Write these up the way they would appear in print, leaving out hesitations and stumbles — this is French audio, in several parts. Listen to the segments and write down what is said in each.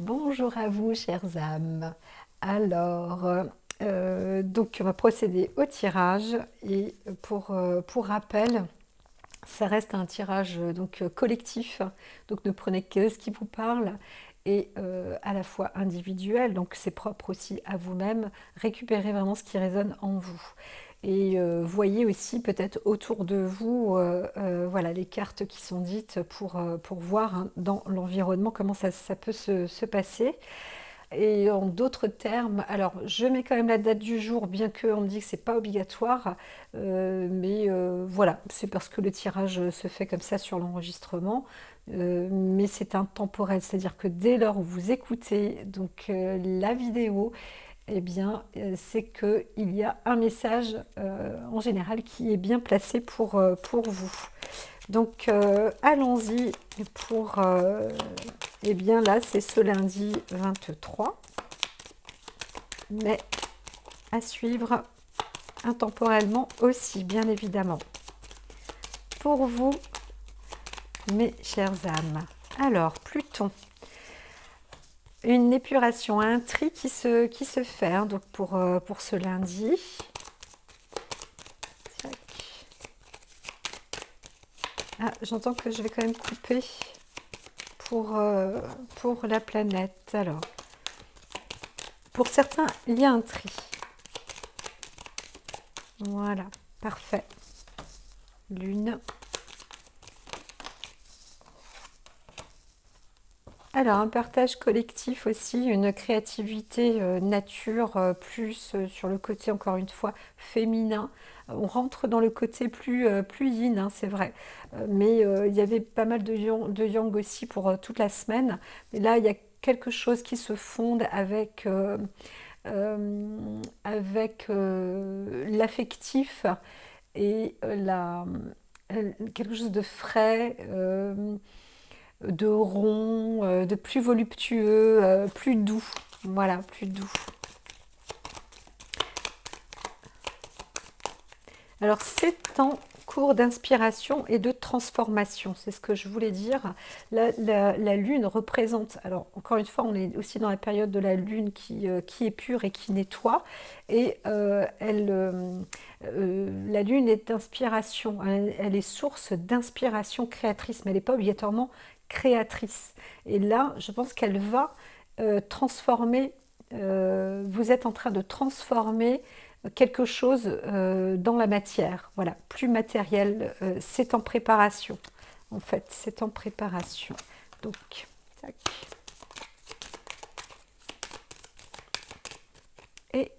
Bonjour à vous, chères âmes. Alors, donc on va procéder au tirage et pour rappel, ça reste un tirage collectif, donc ne prenez que ce qui vous parle et à la fois individuel, donc c'est propre aussi à vous-même. Récupérez vraiment ce qui résonne en vous. Et voyez aussi peut-être autour de vous voilà, les cartes qui sont dites pour voir hein, dans l'environnement comment ça peut se passer. Et en d'autres termes, alors je mets quand même la date du jour, bien qu'on me dit que c'est pas obligatoire, mais voilà, c'est parce que le tirage se fait comme ça sur l'enregistrement, mais c'est intemporel, c'est-à-dire que dès lors où vous écoutez donc la vidéo, eh bien, c'est qu'il y a un message en général qui est bien placé pour vous. Donc, allons-y pour... eh bien, là, c'est ce lundi 23 mai à suivre intemporellement aussi, bien évidemment. Pour vous, mes chères âmes. Alors, Pluton. Une épuration, un tri qui se fait hein, donc pour ce lundi. Ah, j'entends que je vais quand même couper pour la planète. Alors, pour certains, il y a un tri. Voilà, parfait. Lune. Alors, un partage collectif aussi, une créativité nature, plus sur le côté, encore une fois, féminin. On rentre dans le côté plus yin, hein, c'est vrai. Mais il y avait pas mal de yang aussi pour toute la semaine. Mais là, il y a quelque chose qui se fonde avec l'affectif et quelque chose de frais. De rond, de plus voluptueux, plus doux. Voilà, plus doux. Alors, c'est en cours d'inspiration et de transformation, c'est ce que je voulais dire. La lune représente, alors encore une fois, on est aussi dans la période de la lune qui est pure et qui nettoie. Et la lune est d'inspiration, elle est source d'inspiration créatrice, mais elle n'est pas obligatoirement créatrice. Et là, je pense qu'elle va transformer, vous êtes en train de transformer quelque chose dans la matière, voilà, plus matériel, c'est en préparation, en fait, c'est en préparation. Donc, tac. Et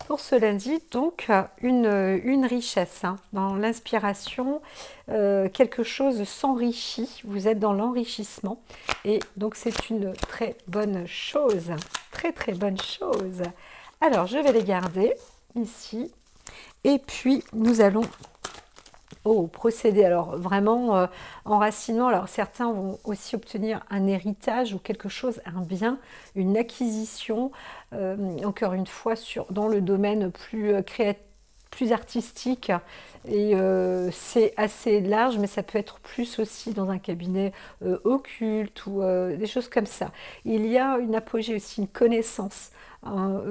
pour ce lundi, donc, une richesse hein, dans l'inspiration, quelque chose s'enrichit, vous êtes dans l'enrichissement, et donc c'est une très bonne chose, très très bonne chose. Alors, je vais les garder ici, et puis nous allons procéder, alors vraiment enracinement. Alors certains vont aussi obtenir un héritage ou quelque chose, un bien, une acquisition, encore une fois dans le domaine plus créatif, plus artistique, et c'est assez large, mais ça peut être plus aussi dans un cabinet occulte ou des choses comme ça. Il y a une apogée aussi, une connaissance, hein,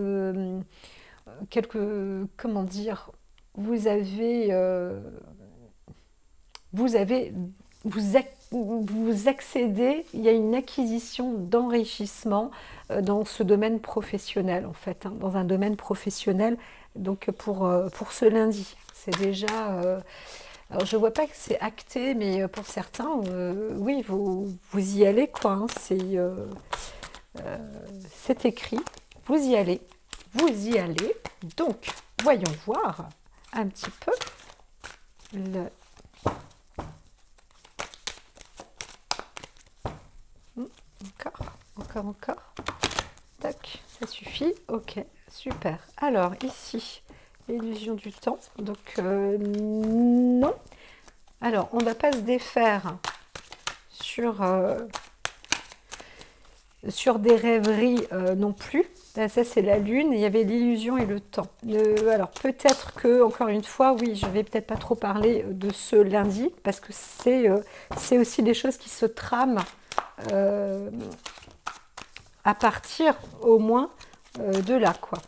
comment dire, vous avez vous avez, vous accédez, il y a une acquisition d'enrichissement dans ce domaine professionnel, en fait, hein, dans un domaine professionnel, donc pour ce lundi. C'est déjà... alors, je ne vois pas que c'est acté, mais pour certains, oui, vous y allez, quoi. Hein, c'est écrit, vous y allez, vous y allez. Donc, voyons voir un petit peu le... Encore. Tac, ça suffit. Ok, super. Alors, ici, l'illusion du temps. Donc, non. Alors, on ne va pas se défaire sur des rêveries non plus. Là, ça, c'est la lune. Il y avait l'illusion et le temps. Alors, peut-être que, encore une fois, oui, je ne vais peut-être pas trop parler de ce lundi, parce que c'est aussi des choses qui se trament à partir au moins de là, quoi.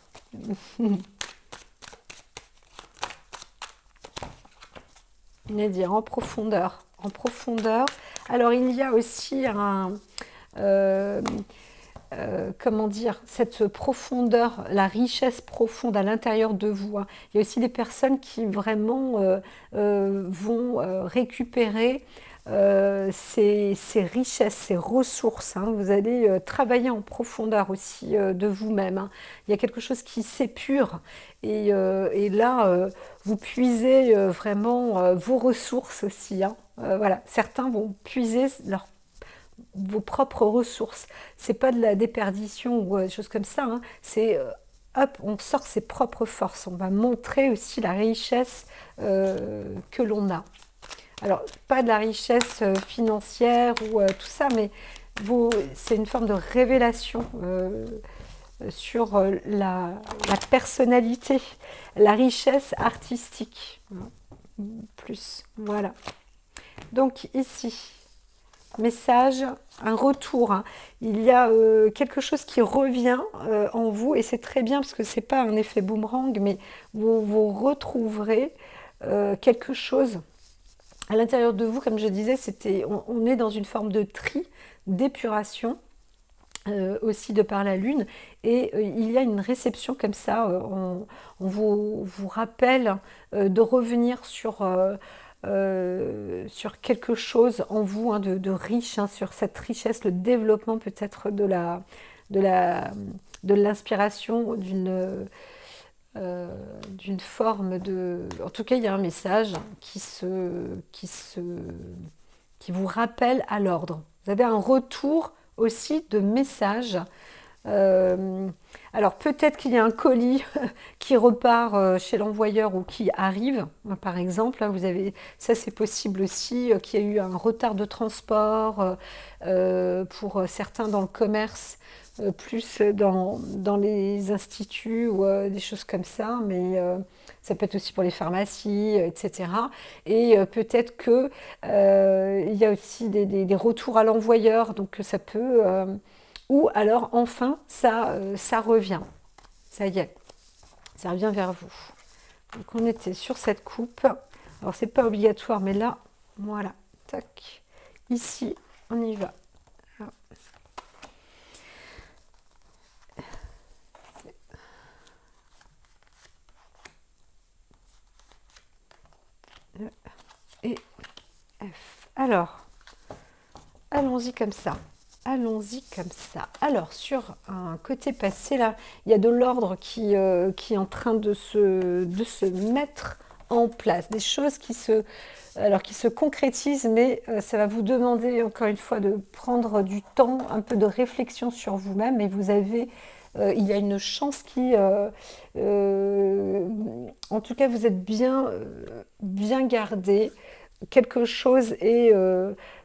C'est-à-dire en profondeur. En profondeur. Alors, il y a aussi euh, comment dire, cette profondeur, la richesse profonde à l'intérieur de vous, hein. Il y a aussi des personnes qui vraiment vont récupérer ces richesses, ces ressources, hein. Vous allez travailler en profondeur aussi de vous-même, hein. Il y a quelque chose qui s'épure et là, vous puisez vraiment vos ressources aussi, hein. Voilà, certains vont puiser vos propres ressources. C'est pas de la déperdition ou des choses comme ça, hein. C'est hop, on sort ses propres forces. On va montrer aussi la richesse que l'on a. Alors, pas de la richesse financière ou tout ça, mais c'est une forme de révélation sur la personnalité, la richesse artistique. Plus, voilà. Donc ici, message, un retour, hein. Il y a quelque chose qui revient en vous et c'est très bien parce que c'est pas un effet boomerang, mais vous retrouverez quelque chose à l'intérieur de vous. Comme je disais, on est dans une forme de tri, d'épuration. Aussi de par la lune et il y a une réception comme ça, on vous rappelle de revenir sur quelque chose en vous, hein, de riche, hein, sur cette richesse, le développement peut-être de la, de l'inspiration, d'une forme de... En tout cas, il y a un message qui vous rappelle à l'ordre. Vous avez un retour aussi de messages. Euh, alors peut-être qu'il y a un colis qui repart chez l'envoyeur ou qui arrive, par exemple. Vous avez, ça c'est possible aussi, qu'il y ait eu un retard de transport pour certains dans le commerce, plus dans les instituts ou des choses comme ça, mais ça peut être aussi pour les pharmacies, etc. Et peut-être que il y a aussi des retours à l'envoyeur, donc ça peut... ou alors enfin, ça revient. Ça y est, ça revient vers vous. Donc on était sur cette coupe. Alors c'est pas obligatoire, mais là, voilà, tac. Ici, on y va. Et F. Alors, allons-y comme ça. Allons-y comme ça. Alors, sur un côté passé, là, il y a de l'ordre qui est en train de se mettre en place. Des choses qui se concrétisent, mais ça va vous demander, encore une fois, de prendre du temps, un peu de réflexion sur vous-même. Et il y a une chance en tout cas, vous êtes bien gardé. Quelque chose et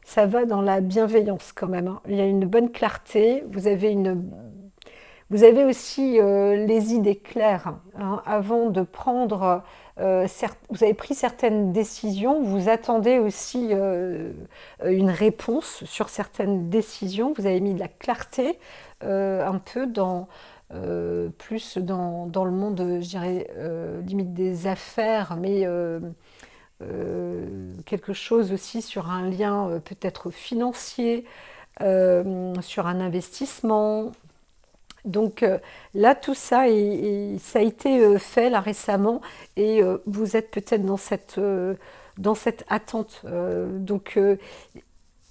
ça va dans la bienveillance quand même, hein. Il y a une bonne clarté, vous avez aussi les idées claires, hein, avant de prendre, vous avez pris certaines décisions, vous attendez aussi une réponse sur certaines décisions, vous avez mis de la clarté un peu plus dans le monde, je dirais, limite des affaires, mais quelque chose aussi sur un lien peut-être financier, sur un investissement. Donc là, tout ça, ça a été fait là récemment et vous êtes peut-être dans cette attente. Donc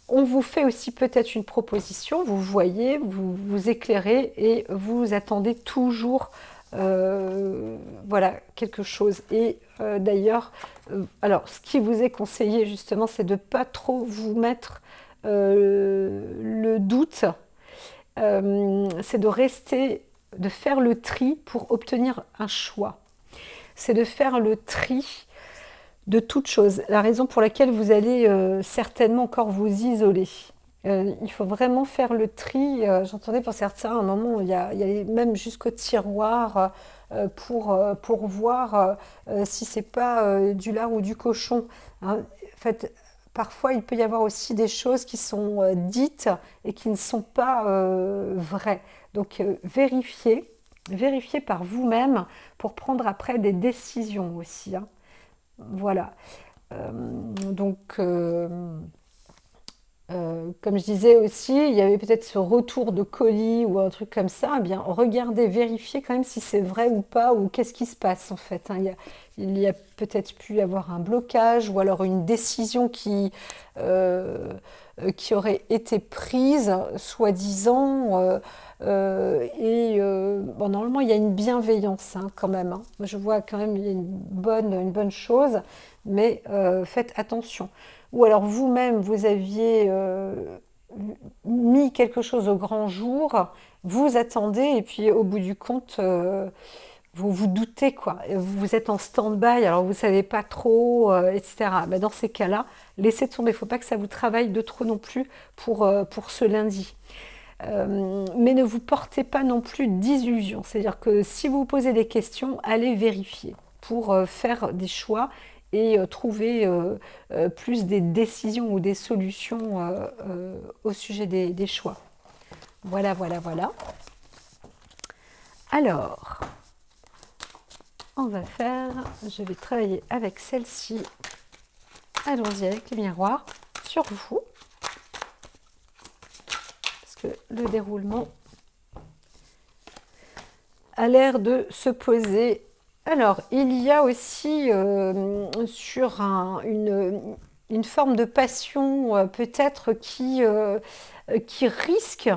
on vous fait aussi peut-être une proposition, vous voyez, vous éclairez et vous attendez toujours voilà, quelque chose. Et d'ailleurs, alors ce qui vous est conseillé justement, c'est de ne pas trop vous mettre le doute, c'est de faire le tri pour obtenir un choix. C'est de faire le tri de toute chose. La raison pour laquelle vous allez certainement encore vous isoler. Il faut vraiment faire le tri. J'entendais pour certains à un moment, il y a même jusqu'au tiroir pour voir si c'est pas du lard ou du cochon, hein. Faites parfois, il peut y avoir aussi des choses qui sont dites et qui ne sont pas vraies. Donc, vérifiez par vous-même pour prendre après des décisions aussi, hein. Voilà. Donc, comme je disais aussi, il y avait peut-être ce retour de colis ou un truc comme ça. Eh bien, regardez, vérifiez quand même si c'est vrai ou pas, ou qu'est-ce qui se passe en fait, hein. Il y a peut-être pu y avoir un blocage ou alors une décision qui aurait été prise, soi-disant. Bon, normalement, il y a une bienveillance, hein, quand même, hein. Moi, je vois quand même il y a une bonne chose, mais faites attention. Ou alors vous-même, vous aviez mis quelque chose au grand jour, vous attendez et puis au bout du compte, vous vous doutez quoi. Vous êtes en stand-by, alors vous ne savez pas trop, etc. Ben, dans ces cas-là, laissez tomber. Il ne faut pas que ça vous travaille de trop non plus pour ce lundi. Mais ne vous portez pas non plus d'illusions. C'est-à-dire que si vous vous posez des questions, allez vérifier pour faire des choix et trouver plus des décisions ou des solutions au sujet des choix. Voilà, voilà, voilà. Alors, je vais travailler avec celle-ci. Allons-y avec les miroirs sur vous. Parce que le déroulement a l'air de se poser. Alors, il y a aussi sur une forme de passion peut-être qui risque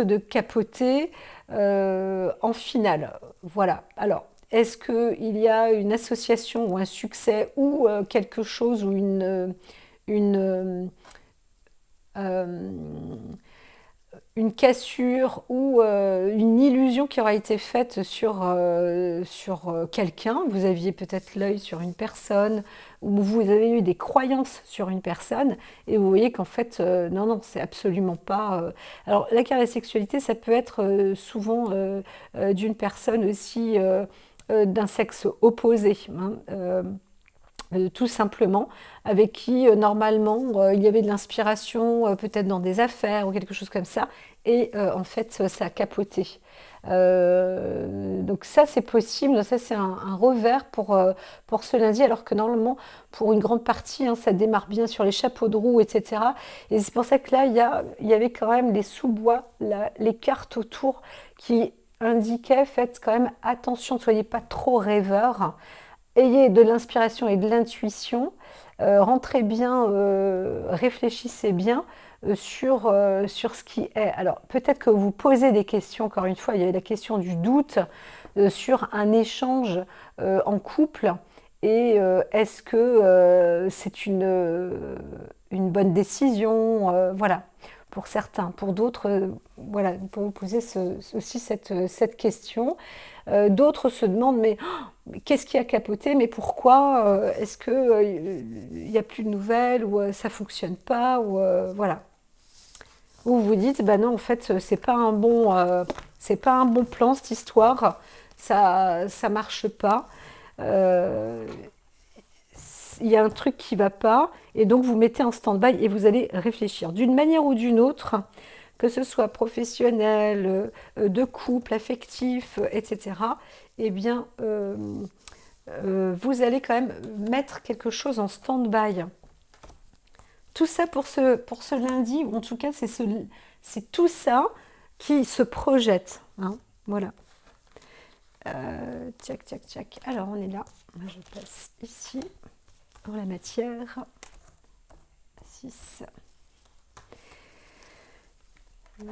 de capoter en finale. Voilà. Alors, est-ce qu'il y a une association ou un succès ou quelque chose ou euh, une cassure ou une illusion qui aura été faite sur quelqu'un. Vous aviez peut-être l'œil sur une personne ou vous avez eu des croyances sur une personne et vous voyez qu'en fait, non, non, c'est absolument pas... Alors, la carrière sexualité, ça peut être souvent d'une personne aussi d'un sexe opposé, hein. Tout simplement, avec qui normalement il y avait de l'inspiration, peut-être dans des affaires ou quelque chose comme ça, et en fait ça a capoté. Donc ça c'est possible, ça c'est un revers pour ce lundi, alors que normalement pour une grande partie hein, ça démarre bien sur les chapeaux de roue, etc. Et c'est pour ça que là il y avait quand même les sous-bois, les cartes autour qui indiquaient, faites quand même attention, ne soyez pas trop rêveurs. Ayez de l'inspiration et de l'intuition, rentrez bien, réfléchissez bien sur ce qui est. Alors peut-être que vous posez des questions, encore une fois, il y a la question du doute sur un échange en couple et est-ce que c'est une bonne décision, voilà, pour certains. Pour d'autres, voilà, vous pouvez vous poser aussi cette question. D'autres se demandent, mais qu'est-ce qui a capoté? Mais pourquoi? Est-ce que il n'y a plus de nouvelles ou ça fonctionne pas ou voilà. Ou vous vous dites, bah non, en fait, c'est pas un bon plan cette histoire. Ça marche pas. Euh, il y a un truc qui va pas et donc vous mettez en stand-by et vous allez réfléchir d'une manière ou d'une autre, que ce soit professionnel, de couple, affectif, etc. Eh bien, vous allez quand même mettre quelque chose en stand-by. Tout ça pour ce lundi, ou en tout cas, c'est tout ça qui se projette, hein. Voilà. Tchac, tchac, tchac. Alors, on est là. Moi, je passe ici, dans la matière. 6.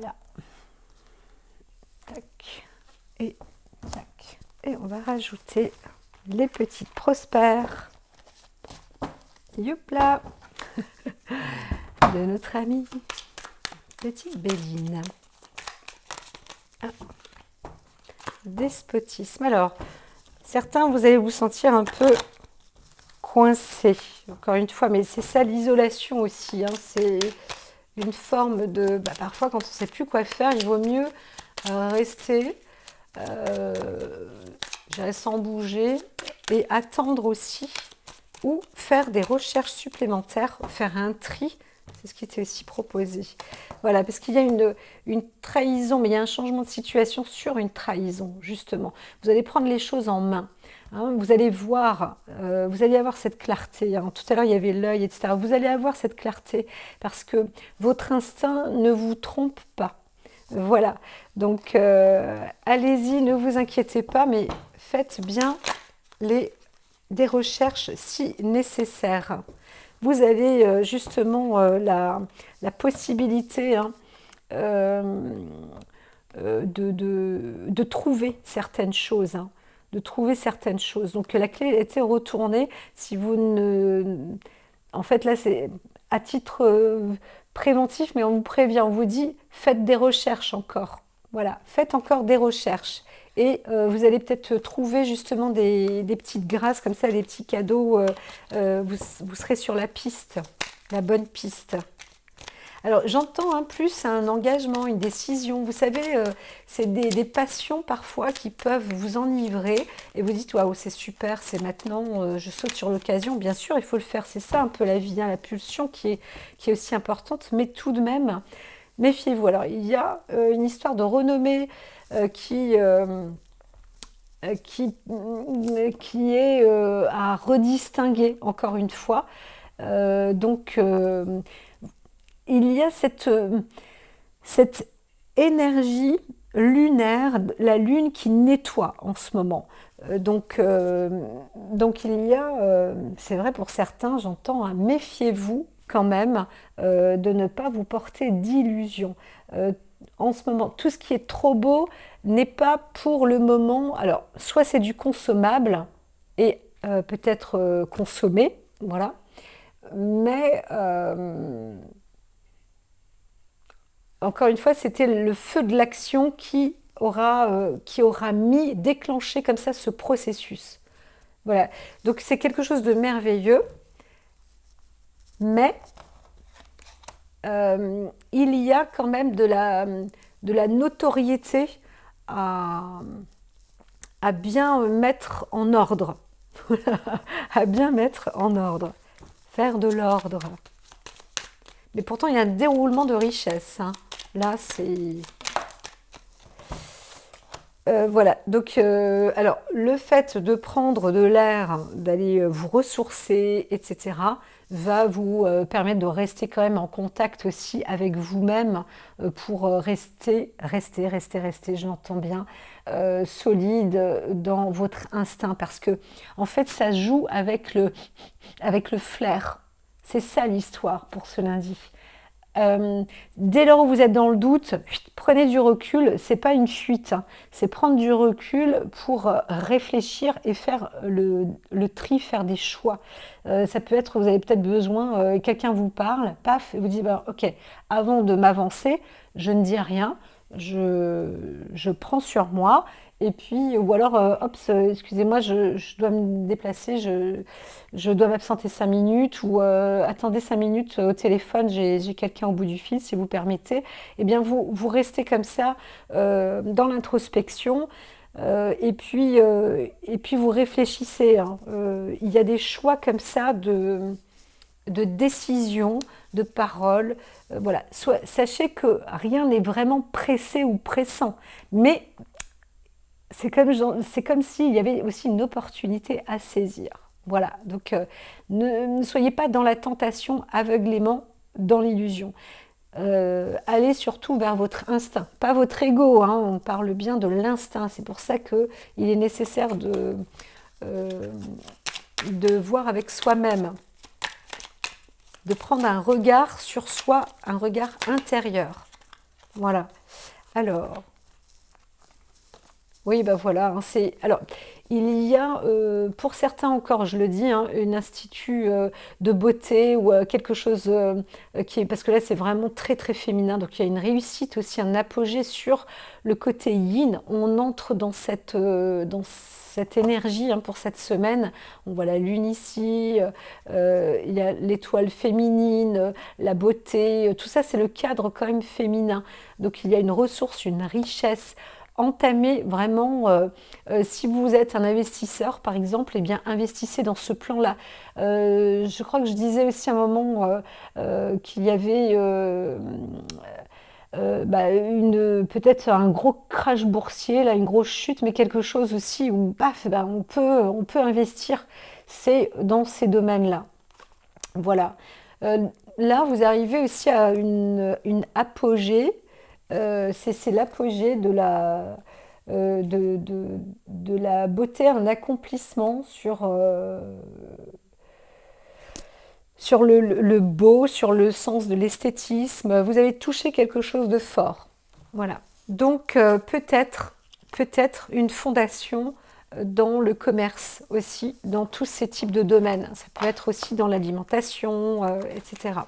Là. Tac. Et tac. Et on va rajouter les petites prospères. Youpla de notre amie petite Béline. Ah. Despotisme. Alors, certains, vous allez vous sentir un peu coincé, encore une fois, mais c'est ça l'isolation aussi, hein. C'est une forme de... parfois, quand on ne sait plus quoi faire, il vaut mieux rester sans bouger et attendre aussi ou faire des recherches supplémentaires, faire un tri. C'est ce qui était aussi proposé. Voilà, parce qu'il y a une trahison, mais il y a un changement de situation sur une trahison, justement. Vous allez prendre les choses en main. Hein, vous allez voir, vous allez avoir cette clarté. Hein. Tout à l'heure, il y avait l'œil, etc. Vous allez avoir cette clarté parce que votre instinct ne vous trompe pas. Voilà, donc allez-y, ne vous inquiétez pas, mais faites bien des recherches si nécessaire. Vous avez justement la possibilité hein, de trouver certaines choses. Hein, de trouver certaines choses. Donc la clé a été retournée. Si vous ne... En fait, là, c'est à titre préventif, mais on vous prévient, on vous dit, faites des recherches encore. Voilà, faites encore des recherches. Et vous allez peut-être trouver justement des petites grâces comme ça, des petits cadeaux. Vous serez sur la piste, la bonne piste. Alors j'entends plus un engagement, une décision. Vous savez, c'est des passions parfois qui peuvent vous enivrer et vous dites waouh c'est super, c'est maintenant, je saute sur l'occasion. Bien sûr, il faut le faire, c'est ça un peu la vie, hein, la pulsion qui est aussi importante, mais tout de même, méfiez-vous. Alors il y a une histoire de renommée qui est à redistinguer encore une fois. Donc il y a cette énergie lunaire, la lune qui nettoie en ce moment. Donc il y a, c'est vrai pour certains, j'entends, hein, méfiez-vous quand même de ne pas vous porter d'illusions. En ce moment, tout ce qui est trop beau n'est pas pour le moment. Alors, soit c'est du consommable et peut-être consommé, voilà. Mais encore une fois, c'était le feu de l'action qui aura déclenché comme ça ce processus. Voilà. Donc c'est quelque chose de merveilleux, mais il y a quand même de la notoriété à bien mettre en ordre. À bien mettre en ordre. Faire de l'ordre. Mais pourtant, il y a un déroulement de richesse. Hein. Là, c'est... voilà, donc alors le fait de prendre de l'air, d'aller vous ressourcer, etc., va vous permettre de rester quand même en contact aussi avec vous-même pour rester, je l'entends bien, solide dans votre instinct parce que en fait ça joue avec le flair. C'est ça l'histoire pour ce lundi. Dès lors où vous êtes dans le doute, prenez du recul, c'est pas une fuite, hein. C'est prendre du recul pour réfléchir et faire le tri, faire des choix. Ça peut être, vous avez peut-être besoin, quelqu'un vous parle, paf, et vous dites, bah, ok, avant de m'avancer, je ne dis rien, je prends sur moi, et puis, ou alors, hop, excusez-moi, je dois me déplacer, je dois m'absenter 5 minutes ou attendez 5 minutes au téléphone, j'ai quelqu'un au bout du fil, si vous permettez. Eh bien, vous restez comme ça dans l'introspection et puis vous réfléchissez. Hein. Il y a des choix comme ça de décision, de parole. Voilà. Sachez que rien n'est vraiment pressé ou pressant, mais c'est comme s'il y avait aussi une opportunité à saisir. Voilà, donc ne soyez pas dans la tentation aveuglément, dans l'illusion. Allez surtout vers votre instinct, pas votre ego, hein, on parle bien de l'instinct. C'est pour ça qu'il est nécessaire de voir avec soi-même, de prendre un regard sur soi, un regard intérieur. Voilà, alors... Oui, ben voilà, hein, alors, il y a, pour certains encore, je le dis, hein, un institut de beauté ou quelque chose qui est... Parce que là, c'est vraiment très, très féminin. Donc, il y a une réussite aussi, un apogée sur le côté yin. On entre dans cette énergie hein, pour cette semaine. On voit la lune ici, il y a l'étoile féminine, la beauté. Tout ça, c'est le cadre quand même féminin. Donc, il y a une ressource, une richesse, entamer vraiment, si vous êtes un investisseur par exemple, eh bien investissez dans ce plan-là. Je crois que je disais aussi à un moment qu'il y avait bah, peut-être un gros crash boursier, là, une grosse chute, mais quelque chose aussi où paf, bah, on peut investir, c'est dans ces domaines-là. Voilà. Euh, Là, vous arrivez aussi à une apogée. C'est l'apogée de la beauté, un accomplissement sur le beau, sur le sens de l'esthétisme. Vous avez touché quelque chose de fort. Voilà. Donc peut-être une fondation dans le commerce aussi, dans tous ces types de domaines. Ça peut être aussi dans l'alimentation, etc.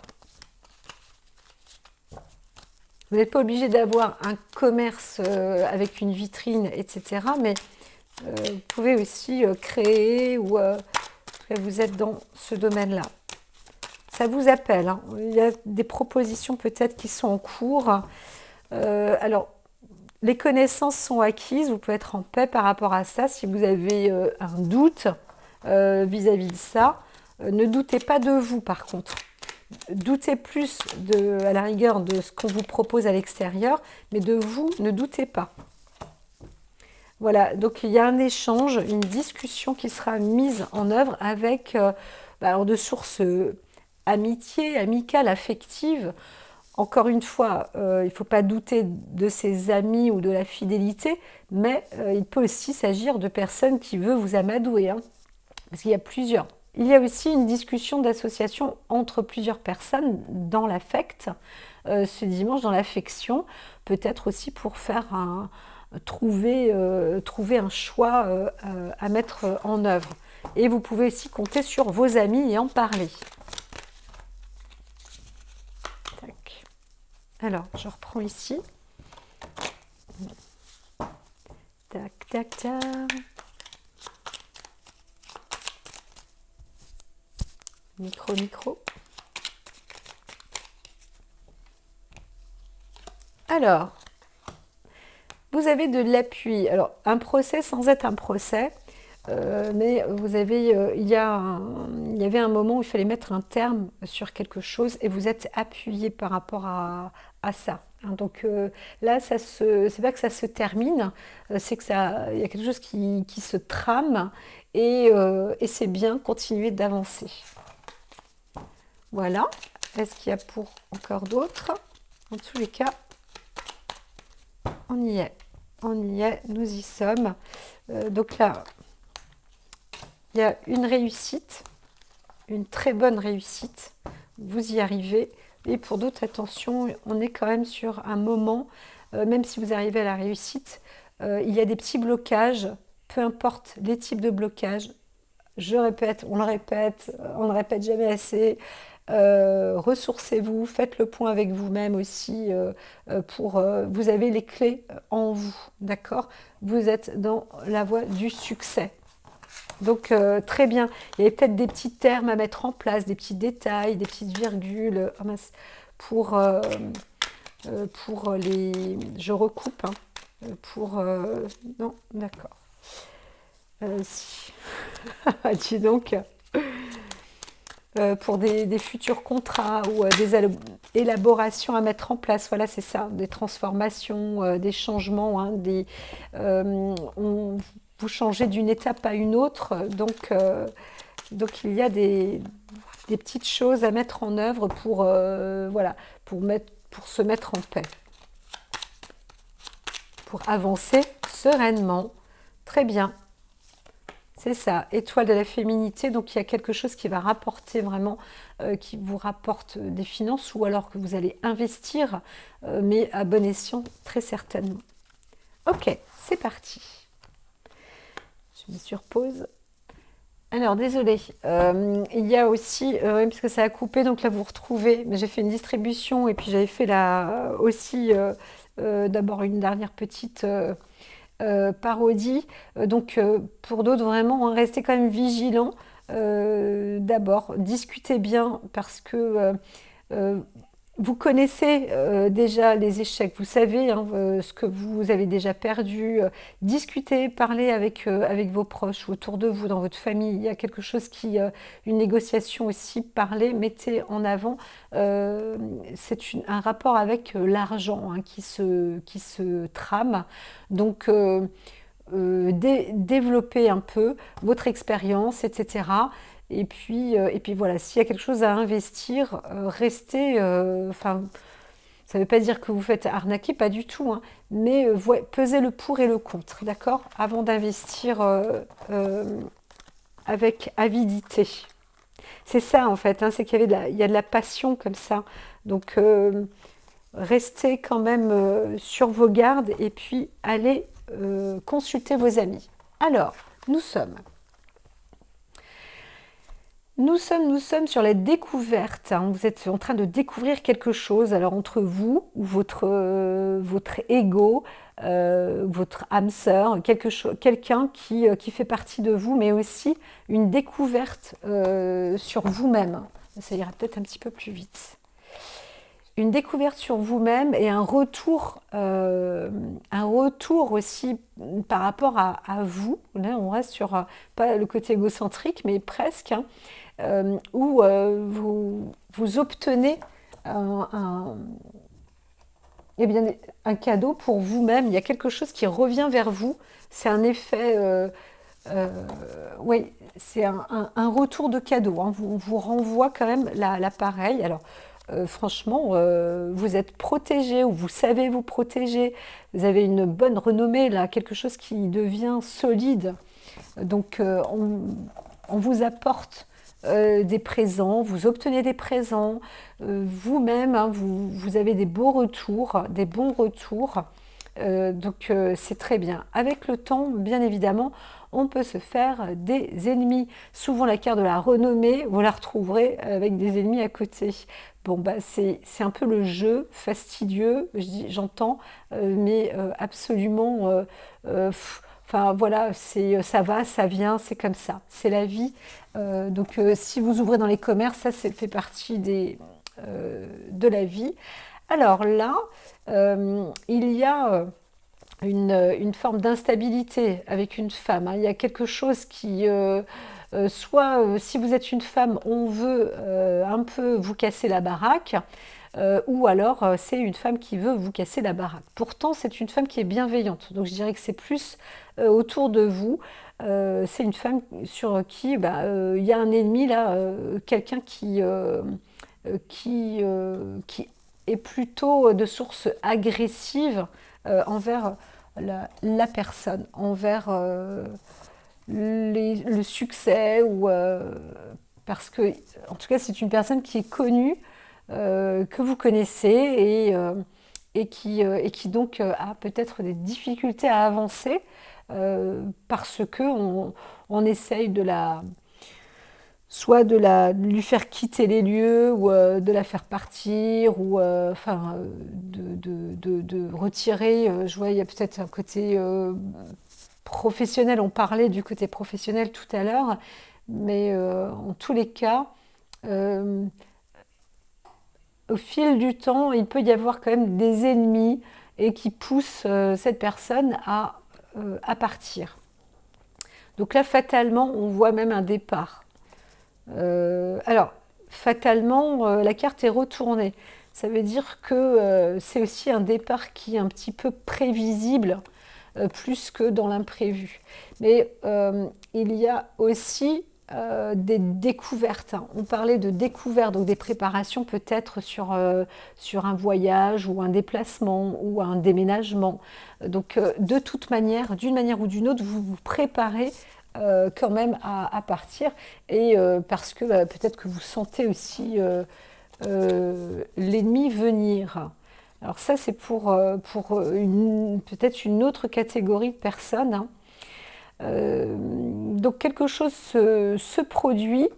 Vous n'êtes pas obligé d'avoir un commerce avec une vitrine, etc. Mais vous pouvez aussi créer ou vous êtes dans ce domaine-là. Ça vous appelle, hein. Il y a des propositions peut-être qui sont en cours. Alors, les connaissances sont acquises, vous pouvez être en paix par rapport à ça. Si vous avez un doute vis-à-vis de ça, ne doutez pas de vous par contre. Doutez plus à la rigueur de ce qu'on vous propose à l'extérieur, mais de vous, ne doutez pas. Voilà, donc il y a un échange, une discussion qui sera mise en œuvre avec alors de sources amitié, amicales, affectives. Encore une fois, il ne faut pas douter de ses amis ou de la fidélité, mais il peut aussi s'agir de personnes qui veulent vous amadouer, hein, parce qu'il y a plusieurs. Il y a aussi une discussion d'association entre plusieurs personnes dans l'affect, ce dimanche dans l'affection, peut-être aussi pour faire trouver un choix à mettre en œuvre. Et vous pouvez aussi compter sur vos amis et en parler. Tac. Alors, je reprends ici. Tac, tac, tac. Micro, micro. Alors, vous avez de l'appui. Alors, un procès sans être un procès, mais vous avez, il y avait un moment où il fallait mettre un terme sur quelque chose et vous êtes appuyé par rapport à ça. Hein. Donc là, c'est pas que ça se termine, c'est que ça, il y a quelque chose qui se trame et c'est bien continuer d'avancer. Voilà. Est-ce qu'il y a pour encore d'autres? En tous les cas, on y est. On y est, nous y sommes. Donc là, il y a une réussite, une très bonne réussite. Vous y arrivez. Et pour d'autres, attention, on est quand même sur un moment, même si vous arrivez à la réussite, il y a des petits blocages, peu importe les types de blocages. Je répète, on ne répète jamais assez. Ressourcez-vous, faites le point avec vous-même aussi vous avez les clés en vous, d'accord? Vous êtes dans la voie du succès. Donc très bien, il y avait peut-être des petits termes à mettre en place, des petits détails, des petites virgules pour les... Je recoupe, hein, non, d'accord. Si. Dis donc, pour des futurs contrats ou des élaborations à mettre en place, voilà, c'est ça, des transformations, des changements, hein, vous changez d'une étape à une autre, donc il y a des petites choses à mettre en œuvre voilà, pour se mettre en paix, pour avancer sereinement. Très bien. C'est ça, étoile de la féminité, donc il y a quelque chose qui va rapporter vraiment, qui vous rapporte des finances ou alors que vous allez investir, mais à bon escient, très certainement. Ok, c'est parti. Je me surpose. Alors, désolée, il y a aussi, oui, parce que ça a coupé, donc là vous retrouvez, mais j'ai fait une distribution et puis j'avais fait aussi d'abord une dernière petite... parodie. Donc pour d'autres, vraiment, hein, restez quand même vigilants. D'abord, discutez bien parce que vous connaissez déjà les échecs, vous savez hein, ce que vous avez déjà perdu. Discutez, parlez avec vos proches autour de vous, dans votre famille. Il y a quelque chose une négociation aussi, parlez, mettez en avant. C'est un rapport avec l'argent hein, qui se trame. Donc, développer un peu votre expérience, etc. Et puis voilà, s'il y a quelque chose à investir, restez. Enfin, ça ne veut pas dire que vous faites arnaquer, pas du tout, hein, mais pesez le pour et le contre, d'accord? Avant d'investir avec avidité. C'est ça en fait, hein, c'est il y a de la passion comme ça. Donc restez quand même sur vos gardes et puis allez consulter vos amis. Alors, nous sommes nous sommes sur la découverte, hein. Vous êtes en train de découvrir quelque chose, alors entre vous ou votre ego, votre âme sœur, quelqu'un qui fait partie de vous, mais aussi une découverte sur vous-même. Ça ira peut-être un petit peu plus vite. Une découverte sur vous-même et un retour aussi par rapport à vous. Là, on reste sur, pas le côté égocentrique, mais presque, hein, où vous obtenez eh bien, un cadeau pour vous-même. Il y a quelque chose qui revient vers vous. C'est un effet, oui, c'est un retour de cadeau, hein. On vous renvoie quand même l'appareil. Alors, franchement, vous êtes protégé ou vous savez vous protéger. Vous avez une bonne renommée, là, quelque chose qui devient solide. Donc, on vous apporte des présents, vous obtenez des présents, vous-même, hein, vous avez des beaux retours, des bons retours. Donc c'est très bien. Avec le temps, bien évidemment, on peut se faire des ennemis. Souvent la carte de la renommée, vous la retrouverez avec des ennemis à côté. Bon, bah, c'est un peu le jeu fastidieux, j'entends, mais absolument... enfin voilà, ça va, ça vient, c'est comme ça, c'est la vie. Donc si vous ouvrez dans les commerces, ça fait partie de la vie. Alors là, il y a une forme d'instabilité avec une femme, hein. Il y a quelque chose soit si vous êtes une femme, on veut un peu vous casser la baraque, ou alors c'est une femme qui veut vous casser la baraque. Pourtant, c'est une femme qui est bienveillante. Donc je dirais que c'est plus autour de vous. C'est une femme sur qui bah, il y a un ennemi là, quelqu'un qui est plutôt de source agressive envers la personne, envers le succès ou parce que en tout cas c'est une personne qui est connue, que vous connaissez et qui donc a peut-être des difficultés à avancer parce que on essaye soit de lui faire quitter les lieux ou de la faire partir ou enfin de retirer. Je vois, il y a peut-être un côté professionnel. On parlait du côté professionnel tout à l'heure, mais en tous les cas, euh, au fil du temps, il peut y avoir quand même des ennemis et qui poussent cette personne à partir. Donc là, fatalement, on voit même un départ. Alors, fatalement, la carte est retournée. Ça veut dire que c'est aussi un départ qui est un petit peu prévisible, plus que dans l'imprévu. Mais il y a aussi des découvertes, hein. On parlait de découvertes, donc des préparations peut-être sur un voyage ou un déplacement ou un déménagement. Donc de toute manière, d'une manière ou d'une autre, vous vous préparez quand même à partir et parce que peut-être que vous sentez aussi l'ennemi venir. Alors ça c'est pour peut-être une autre catégorie de personnes, hein. Donc quelque chose se produit.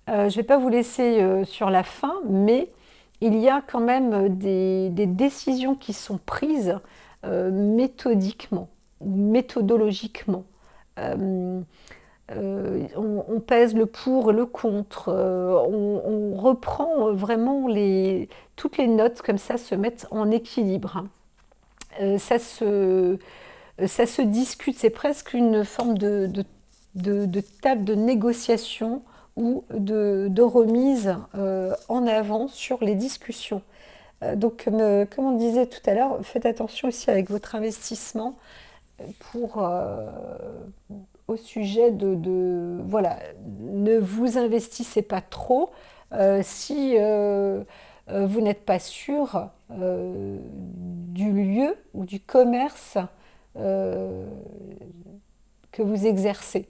Je ne vais pas vous laisser sur la fin, mais il y a quand même des décisions qui sont prises méthodiquement, méthodologiquement. on pèse le pour et le contre, on reprend vraiment toutes les notes comme ça se mettent en équilibre, hein. Ça se discute, c'est presque une forme de table de négociation ou de remise en avant sur les discussions. Donc, comme on disait tout à l'heure, faites attention aussi avec votre investissement pour, au sujet voilà, ne vous investissez pas trop si vous n'êtes pas sûr du lieu ou du commerce euh, que vous exercez.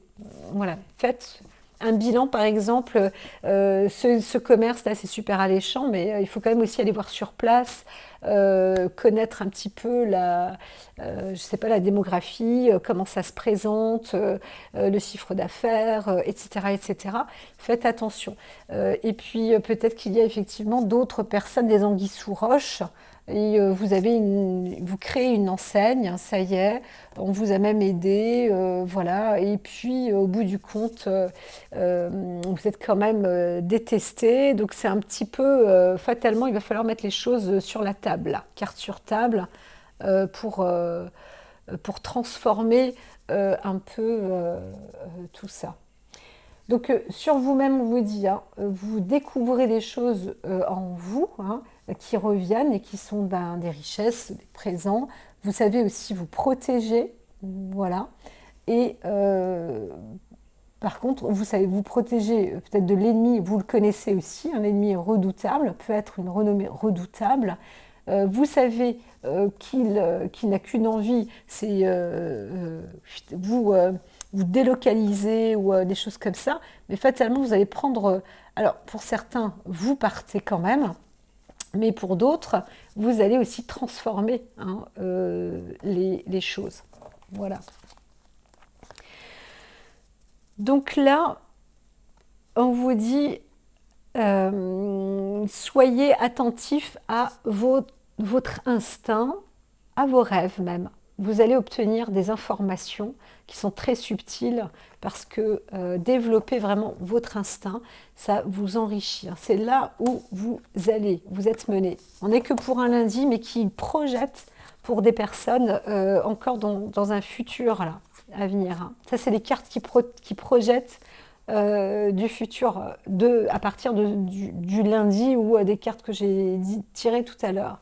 Voilà, faites un bilan par exemple, ce commerce-là c'est super alléchant, mais il faut quand même aussi aller voir sur place, connaître un petit peu je sais pas, la démographie, comment ça se présente, le chiffre d'affaires, etc., etc. Faites attention. Et puis peut-être qu'il y a effectivement d'autres personnes, des anguilles sous roche, et vous créez une enseigne, ça y est, on vous a même aidé, voilà. Et puis au bout du compte, vous êtes quand même détesté. Donc c'est un petit peu, fatalement, il va falloir mettre les choses sur la table, là, carte sur table, euh, pour, euh, pour transformer un peu tout ça. Donc sur vous-même, on vous dit, hein, vous découvrez des choses en vous, hein, qui reviennent et qui sont des richesses, des présents. Vous savez aussi vous protéger, voilà. Et par contre, vous savez vous protéger peut-être de l'ennemi, vous le connaissez aussi, un ennemi redoutable, peut être une renommée redoutable. Vous savez qu'il n'a qu'une envie, c'est vous délocaliser ou des choses comme ça. Mais fatalement, vous allez prendre... alors, pour certains, vous partez quand même, mais pour d'autres, vous allez aussi transformer, hein, les choses. Voilà. Donc là, on vous dit, soyez attentif à votre instinct, à vos rêves même. Vous allez obtenir des informations qui sont très subtiles parce que développer vraiment votre instinct, ça vous enrichit. C'est là où vous allez, vous êtes mené. On n'est que pour un lundi, mais qui projette pour des personnes encore dans un futur là, à venir, hein. Ça, c'est les cartes qui projettent du futur à partir du lundi ou des cartes que j'ai tirées tout à l'heure.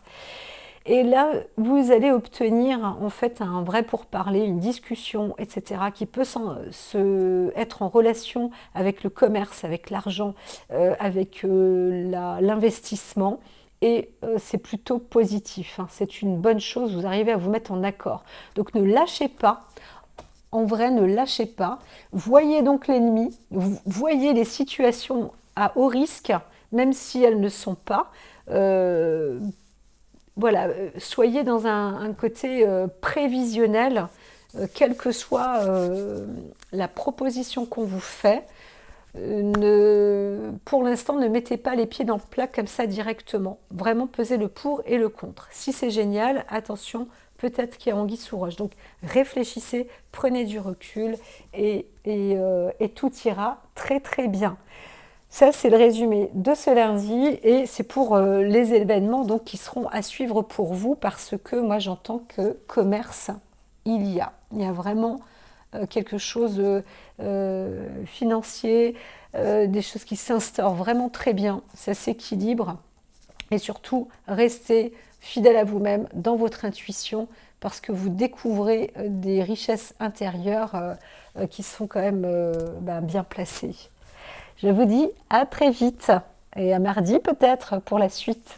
Et là, vous allez obtenir en fait un vrai pourparler, une discussion, etc., qui peut être en relation avec le commerce, avec l'argent, avec l'investissement. Et c'est plutôt positif, hein. C'est une bonne chose, vous arrivez à vous mettre en accord. Donc ne lâchez pas. En vrai, ne lâchez pas. Voyez donc l'ennemi, voyez les situations à haut risque, même si elles ne sont pas. Voilà, soyez dans un côté prévisionnel, quelle que soit la proposition qu'on vous fait. Pour l'instant, ne mettez pas les pieds dans le plat comme ça directement. Vraiment, pesez le pour et le contre. Si c'est génial, attention, peut-être qu'il y a anguille sous roche. Donc, réfléchissez, prenez du recul et tout ira très très bien. Ça, c'est le résumé de ce lundi et c'est pour les événements donc, qui seront à suivre pour vous parce que moi, j'entends que commerce, il y a. Il y a vraiment quelque chose financier, des choses qui s'instaurent vraiment très bien. Ça s'équilibre et surtout, restez fidèle à vous-même dans votre intuition parce que vous découvrez des richesses intérieures qui sont quand même bien placées. Je vous dis à très vite et à mardi peut-être pour la suite.